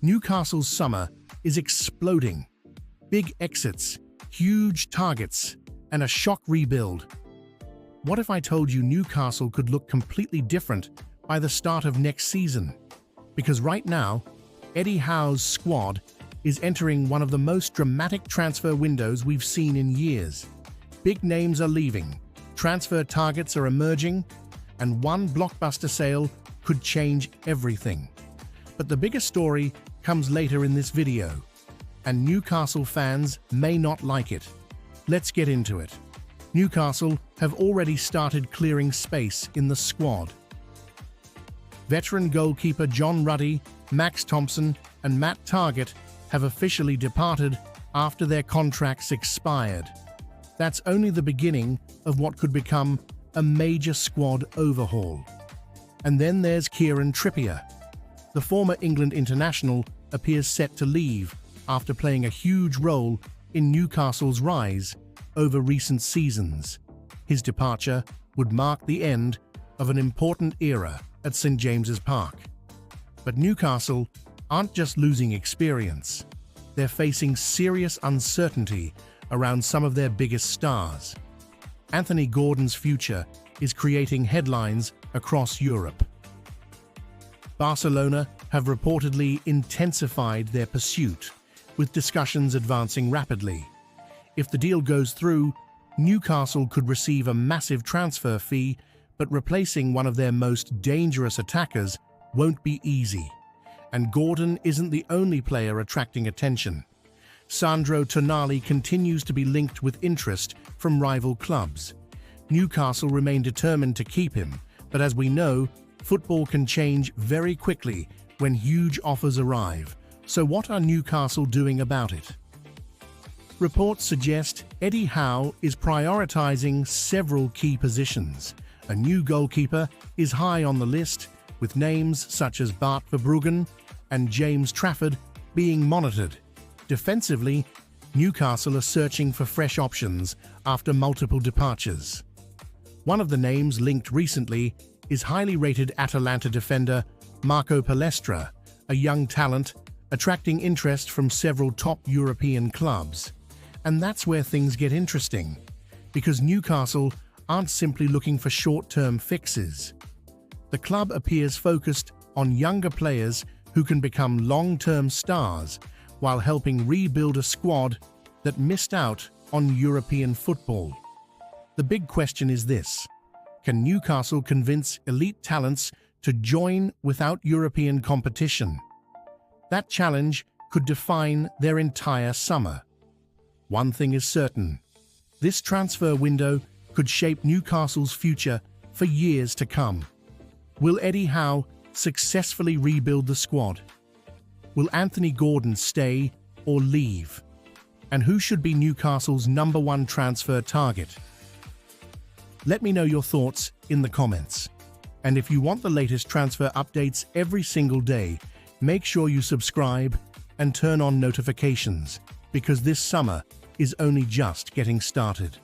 Newcastle's summer is exploding. Big exits, huge targets, and a shock rebuild. What if I told you Newcastle could look completely different by the start of next season? Because right now, Eddie Howe's squad is entering one of the most dramatic transfer windows we've seen in years. Big names are leaving, transfer targets are emerging, and one blockbuster sale could change everything. But the biggest story comes later in this video, and Newcastle fans may not like it. Let's get into it. Newcastle have already started clearing space in the squad. Veteran goalkeeper John Ruddy, Max Thompson, and Matt Targett have officially departed after their contracts expired. That's only the beginning of what could become a major squad overhaul. And then there's Kieran Trippier. The former England international appears set to leave after playing a huge role in Newcastle's rise over recent seasons. His departure would mark the end of an important era at St James's Park. But Newcastle aren't just losing experience, they're facing serious uncertainty around some of their biggest stars. Anthony Gordon's future is creating headlines across Europe. Barcelona have reportedly intensified their pursuit, with discussions advancing rapidly. If the deal goes through, Newcastle could receive a massive transfer fee, but replacing one of their most dangerous attackers won't be easy. And Gordon isn't the only player attracting attention. Sandro Tonali continues to be linked with interest from rival clubs. Newcastle remain determined to keep him, but as we know, football can change very quickly when huge offers arrive. So what are Newcastle doing about it? Reports suggest Eddie Howe is prioritizing several key positions. A new goalkeeper is high on the list, with names such as Bart Verbruggen and James Trafford being monitored. Defensively, Newcastle are searching for fresh options after multiple departures. One of the names linked recently is highly rated Atalanta defender Marco Palestra, a young talent attracting interest from several top European clubs. And that's where things get interesting, because Newcastle aren't simply looking for short-term fixes. The club appears focused on younger players who can become long-term stars while helping rebuild a squad that missed out on European football. The big question is this: can Newcastle convince elite talents to join without European competition? That challenge could define their entire summer. One thing is certain: this transfer window could shape Newcastle's future for years to come. Will Eddie Howe successfully rebuild the squad? Will Anthony Gordon stay or leave? And who should be Newcastle's #1 transfer target? Let me know your thoughts in the comments. And if you want the latest transfer updates every single day, make sure you subscribe and turn on notifications, because this summer is only just getting started.